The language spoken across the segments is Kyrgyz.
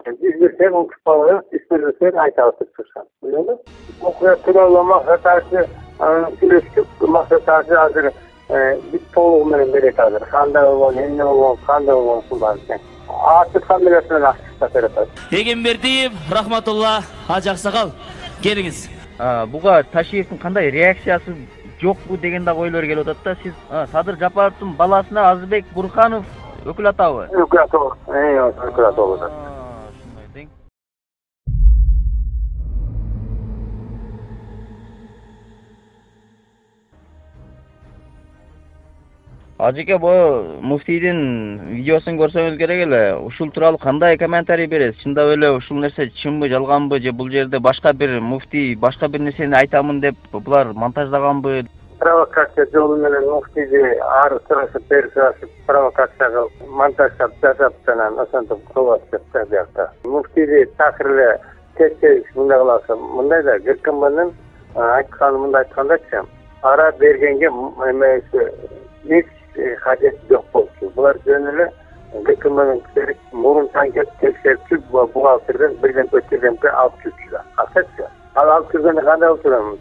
Biz bilsek uçup istersen aytalık tursan. Bilmiyor Okuya turalama maksatı süreçtik maksatı hazır bir toğluğundan beri hazır. Kanda olan, enne olan, kanda olan kullanırken. Artık kamerasından açıkta tarafı. Egemberdиев, Rahmatullah, Hacı Aksakal, geliniz. Буга Ташиевдин кандай реакциясы жокпу деген да ойлор келип атат да. Сиз Садыр Жапаровдун баласына Азырбек Бурханов өкүл атабы? Өкүл атабы. Өкүл атабы. Ушундай дең. Ажеке, бу муфтийдин видеосун көрсөңүз керек эле. Ушул тууралуу кандай комментарий бересиз? Чындап эле ушул нерсе чынбы, жалганбы же бул жерде башка бир муфтий башка бир нерсени айтамын деп булар монтаждаганбы? Провокация жолу менен муфтийди ары сырашып, бери сырашып, провокация кылып, монтаждап, жасап жана ошентип кылып жатты. Муфтийди такыр эле мындай кыласы, мындай да ГКМнын айтканы мындай айткандачы, ара бергенге эмеси hacet yok olsun. Bunlar yönüyle hükümetin kişilik murun tanket teksertçü buğaltırdan birden ötürden bir alt küçüler. Asetse. Alt küçüden kadar oturamız.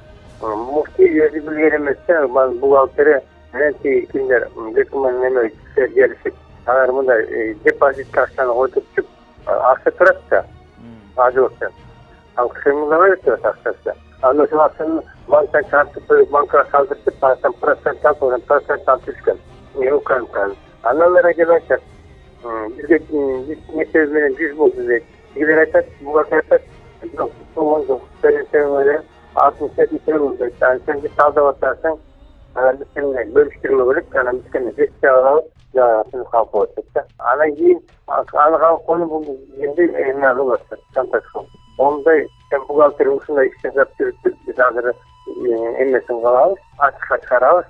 Mufti yeri bilgilemezse buğaltırı neyse günler hükümetin emeği sergileşik. Eğer bunda depozit karşılarına oturtup asıtırsa acı olsun. Kısımda var ya asıtırsa. Anlaşılan banka çarpıp banka kaldırıp bazen prosental düşkün. Yukarı. Analara gelirken bizde meselelerin düz bozulacak. Gider etat, bu etat yok. Böyle 68 sene olacak. Yani sen bir salda batarsan seninle bölüştürme olup yani seninle desteği alıp yarasını kalpa olacak. Ana giyin, ana konu bu şimdi eline alırsın. Çantası. Onda sen bu galtırın uçunda işlem sürüp bir hazırı emmesin kalalım. Açık çıkaralım.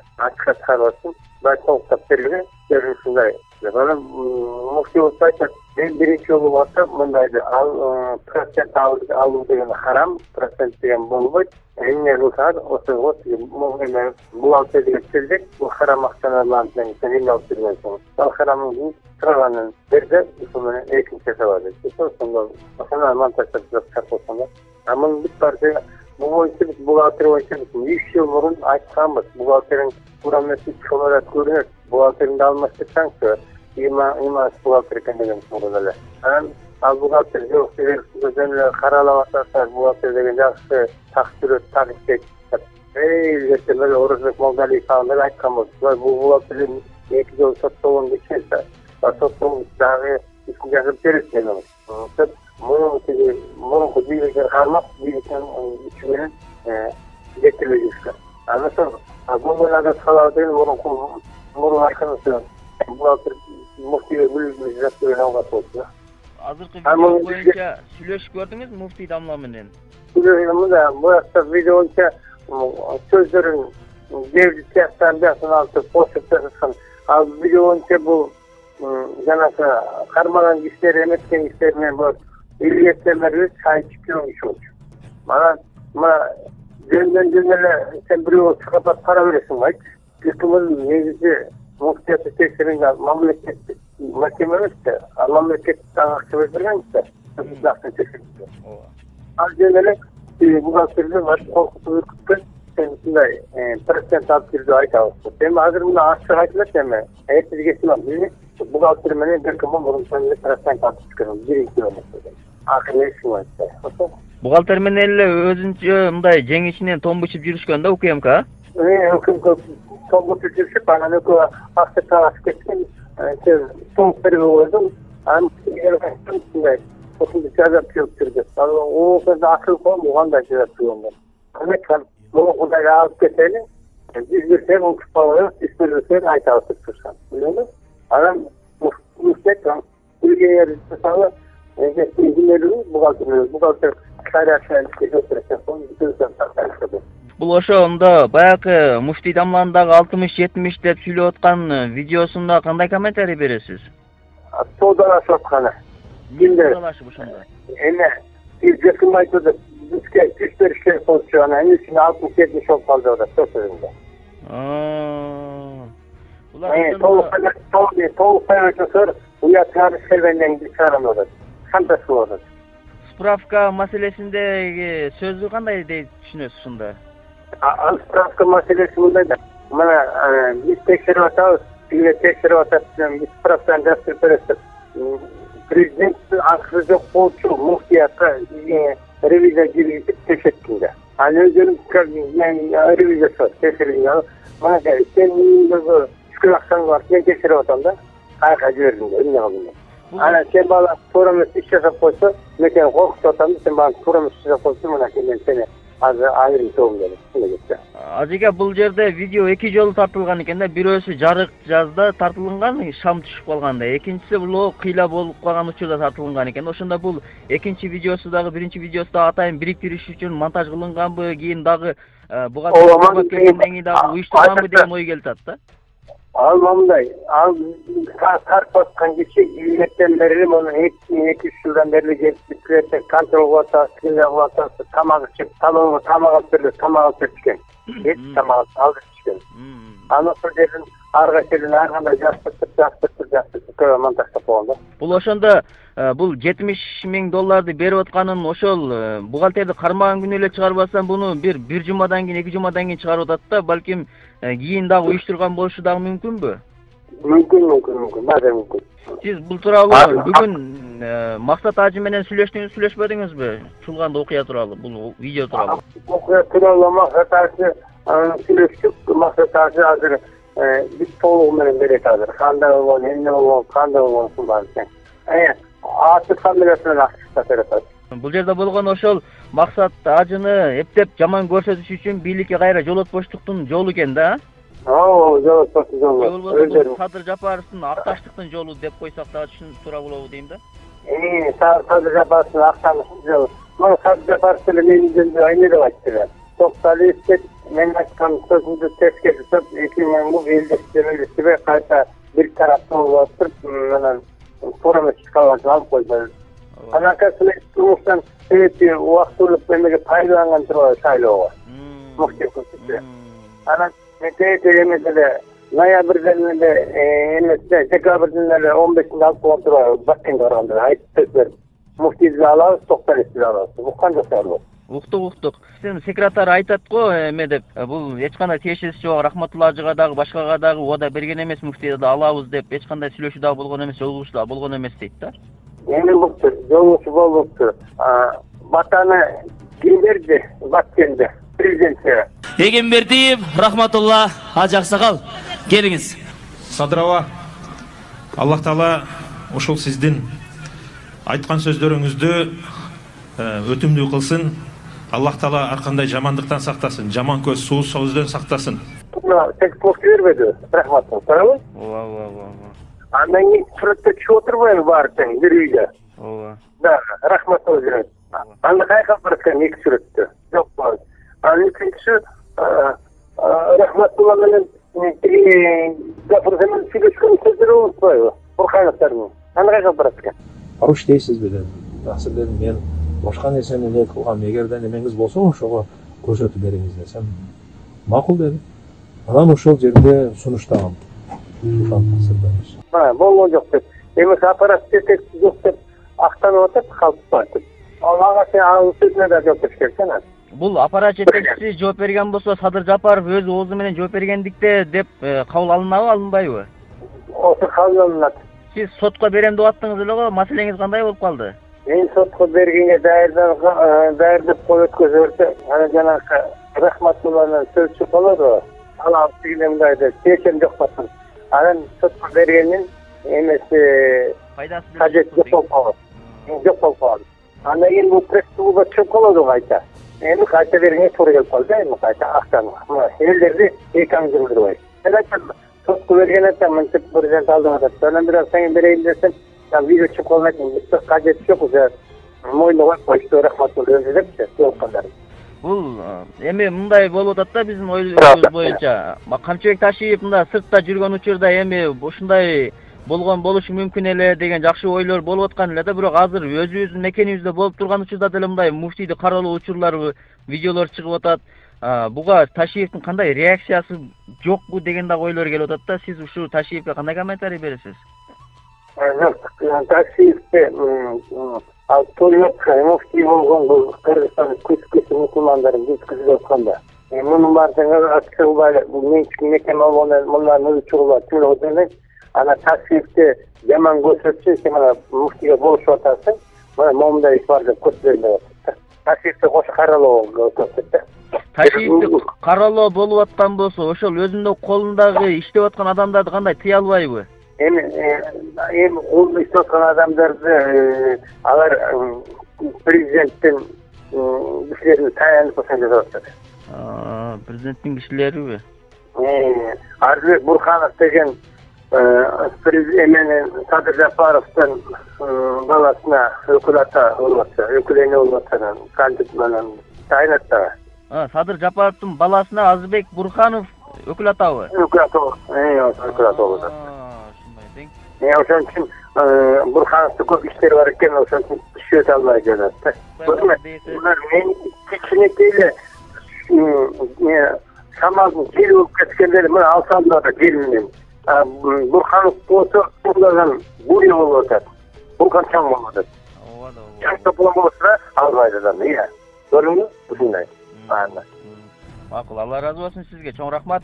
Ben çok taptırıyorum. Görüntüsünde. Bana mufti olsaydı birinci yolu varsa bundaydı. Prosent alım degen haram. Prosent degen bolmaydı. Eline ruhsat. O muhtemelen bu altı geçirecek. Bu haram aksanlarından seninle oturuyorsun. O haramın sıralarının verdi. Bunun eğitimcisi vardı. Sonunda aksanlar mantıklı çıkartmasında. Ama bir parça bu boyunca buğaltırı boyunca 100 yıl burun açıklanmaz. Buğaltırın kuramesi olarak görünür. Buğaltırın da alması sanki imas buğaltırı kendine sorulalı. Yani buğaltırı yok. Özellikle karalamasarsa buğaltırı degen jakşı takdiri takip et. Böyle oruzluk Moldali sağında açıklanmaz. Bu buğaltırın 2 yıl satılığın geçerse satılığın dahi düşüncesi verirken Bunun kudüsü kalmak birlikten içmenin getirilmişler. Anlasın. Bunlarla salavdayın bunun arkasında bu altı mufti bölümümüzde söyleyen olsun. Azırkı video boyunca süleş gördünüz mü mufti damla menen? Süleşimde bu hafta video boyunca sözlerin devlet tiyattan bir altı postuptasın. Video boyunca bu karmalan işler, emetken işlerine bu İliyetlerine sahip çıkıyormuş olacak. Bana dönemlerle sen bir yol çıkıp para verirsin var. Hükümetin meclisi muhtiyatı tekstilinde memleket mahkememizse, memleketten akçe verdirilmişse, hükümetin tekstilinde. Az dönemler bu gazetede var, korkutu ürküttü. Kendisinde present altırdı ait ağustos. Benim hazırımda aşağı haykılar mi? Eğer siz geçmem. Bu gazetede bir kımın vurumsanında present altı çıkarım. Birinci örnekte. Buğaltır менен эле өзүнчө мындай жең ичинен томбучуп жүрүшкөн да УКМК? Томбучуп жүрүшүп, анан экөө акча талашып кеткен. Томп берип койдум. Анан мындай осундай жазап келип жүрдү. Ол кезде акыл коом кандай жазап жүргөм. Анан бул Кудайга алып кетели. Биз берсек укпабыз, иштелсек айтабыз турсам. Билдиңби? Анан муштек үлгүнөр жасалы buğaltır Бул ошо ондо баягы муфтий дамландагы 60-70 деп сүйлөп аткан видеосунда кандай комментарий бересиз? Соодалашып атканы. Соодалашып ошондо. Эме бир жакын айтты, бизге күч беришкен болчу, анан ичине 60-70 болуп калды да сөзүндө. Булар толук паялашсыр, уят чыгарыш келгенден чыгарам да. кандай болуп атат. Справка маселесиндеги сөздү кандай дейт түшүнөсүз ушунда? Ал справка маселеси мындай да. Мына биз текшерип атабыз, бизге текшерип атат, биз справканы жазып беребиз. Президенттин акысы жок болчу муфтиятка ревизия жүргүзүп текшерткенде. Ал өзүнүн ревизиясы текшерген. Мына сен түшкөн акчаң бар, мен текшерип атам да. Кайка жибердим да, эмне кылдым? Ana sen bana turamız iş yapıp koysa, mesela korkutuyorsan sen bana turamız iş yapıp koysa, bana kendin seni ayrım soğum dedim. Şuna gitti. Azıcık bu yerde video iki jolu tartılgan eкен да, birisi жарык жазда тартылган, шам түшүп калганда, экинчиси бул кыйла болуп калган учурда тартылган экен. Ошондо бул экинчи видеосу дагы биринчи видеосу да атайын бириктириш үчүн монтаж кылынганбы, кийин дагы буга келгенден кийин дагы уюштурганбы деген ой келип атат да. Al mımday, al sarp atkan kişi hükümetten beri onu 2-3 yıldan beri gelip bitirete kontrol vatası, kıyla vatası, tamağı çık, tamağı sürülür, tamağı sürtüşken. Hiç tamağı aldı çıkın. Ama sözlerin argaçelin arganda jastırtır, montajda boldu. Бул ошондо бул 70 000 долларды берип атканын ошол бухгалтерди кармаган күнү эле чыгарбасам буну бир жумадан кийин 2 жумадан кийин чыгарып атат да, балким кийин дагы уюштурган болушу дагы мүмкүнбү? Мүмкүн, баары мүмкүн. Сиз бул тууралуу бүгүн Максат ажы менен сүйлөштүңүзбү? Чулганда окуя тууралуу, бул видео тууралуу. Окуя тууралуу Максат ажы сүйлөштүк, Максат ажы азыр биз толугу менен берет азыр. Кандай болгон, эмне болгон, кандай болгонун баарын. Ачык камерасынан ачык берет азыр. Бул жерде болгон ошол Максат ажыны эптеп жаман көрсөтүш үчүн бийликке кайра жолотпоштуктун жолу экен да? Жолотпоштук жолу. Садыр Жапаровдун акташтыктын жолу деп койсок дагы туура болобу дейм да? Садыр Жапаровдун акташтыктын жолу. Мына Садыр Жапаров деле менин жөнүндө эмне деп айтты? Токталиев деп мен айткан сөзүмдү терске түсүп, 2000 бул элдиктебе кайта бир тараптуу болуп туруп, менен турамычкаларды алып койду. Анакасына турмуштан себепти убактылык эмеге пайдаланган тургай шайлоого. Муфтий көрсөттү. Анан эмеде ноябрден эле эмесе декабрден эле 15-нде алып койгон тургай Бакенге барганда айтып берди. Муфтийди алабыз, Токталевди алабыз. Бул кандай шайлоо? Уктук. Сен секретарь айтат го эме деп, бул эч кандай тиешеси жок, Рахматулла ажыга дагы башкага дагы ода берген эмес, муфтийди да алабыз деп, эч кандай сүйлөшүү дагы болгон эмес, жолугушуу дагы болгон эмес дейт да. Эми букту, жолугушуу болупту. Батаны ким берди? Бакенде, президентке. Эгембердиев Рахматулла Ажы Аксакал, келиңиз. Садырова, Аллах Таала ошол сиздин айткан сөздөрүңүздү өтүмдүү кылсын. Аллах Таала ар кандай жамандыктан сактасын, жаман көз, сууз сөздөн сактасын. Мына тек пост бербеди, Рахматулла, туурабы? Ооба. Андан кийин сүрөттө чыгып отурбайбы баары тең бир үйдө? Ооба. Да, Рахматулла жүрөт. Анда кайка бараткан эки сүрөттө? Жок болду. Анан экинчиси Рахматулла менен Гафур менен сүйлөшкөн сөздөр болбойбу? Буркановдордун. Анда кайка бараткан? Аруш дейсизби деп. Аксырден мен башка нерсени эле кылгам, эгерде немеңиз болсо ошого көрсөтүп бериңиз десем, макул дедим. Анан ошол жерде сунуштагам. Болгон жок деп. Эми аппарат жетекчиси жок деп актанып атат, калппа деп. Ага сен анын сөзүнө да жооп бериш керек да. Бул аппарат жетекчиси жооп берген болсо, Садыр Жапаров өз оозу менен жооп бергендикте деп кабыл алынабы, алынбайбы? Ошо кабыл алынат. Сиз сотко берем деп аттыңыз эле го, маселеңиз кандай болуп калды? Мен сотко бергенге даярдап коюп өткөзүп, анан жанагы Рахматулланын сөз чыгып калды. Алып дегенде мындай деп, чечим жок батыр. Анан сотко бергенин эмеси Пайдасы кажет жок болуп калды. Жок болуп калды. Андан кийин бул пресс-клубга чыгып калды кайта. Эми кайта бергенге туура келип калды, эми кайта актаны. Элдерди экан жүрдүрбөй. Мен айттым, сотко берген айтам, мынтип президент алдыма деп. Анан бир сен берейин десем, видео чыгып калат, бизде кажет жок, уже мойнуга коюшту Рахматулла депчи, болкандар. Бул эми мындай болуп атат да, биздин оюбуз боюнча. Камчыбек Ташиев мында сыртта жүргөн учурда эми ушундай болгон болушу мүмкүн эле деген жакшы ойлор болуп аткан эле да, бирок азыр өзүбүздүн мекенибизде болуп турган учурда деле мындай муфтийди каралуу учурлар, видеолор чыгып атат. Буга Ташиевдин кандай реакциясы жокпу деген дагы ойлор келип атат да. Сиз ушул Ташиевге кандай комментарий бересиз? Таксиевке ал Ториот муфтий болгон бул Кыргызстан көчкү мусулмандарын жеткизип атканда. Мунун баардыгы ачылбай мекеме болгон мулларны чугулат чугулат. Ана таксиевке жаман көрсөтсө сен ана муфтийге болушуп атасың. Мына момундай иш бар деп көрсөтөлүп атат. Таксиевке кош каралоо көрсөтөт. Таксиевди каралоо болуп аткан болсо, ошол өзүнүн колундагы иштеп аткан адамдарды кандай тыя албайбы? Эми колунда иштеп аткан адамдарды алар президенттин кишилерин таянып ошондой жасап атат. Президенттин кишилериби? Арзыбек Бурханов деген эменин Садыр Жапаровдун баласына өкүл ата болуп атат, өкүл эне болуп атат, кандидат менен таянат да. Садыр Жапаровдун баласына Азбек Бурханов өкүл атабы? Өкүл ата, өкүл ата болуп атат. Ошон үчүн Бурхановдун көп иштери бар экен, ошон үчүн түшүп албай жатат. Булар мен кичинекей эле шамалдын жери болуп кеткендер мына алсамда да жеримден. Бурханов болсо булардан бури болуп атат. Бул канчаң болуп атат. Чаң топлом болсо албайт адам, Көрдүңбү? Ушундай. Макул, Алла ыраазы болсун сизге. Чоң рахмат.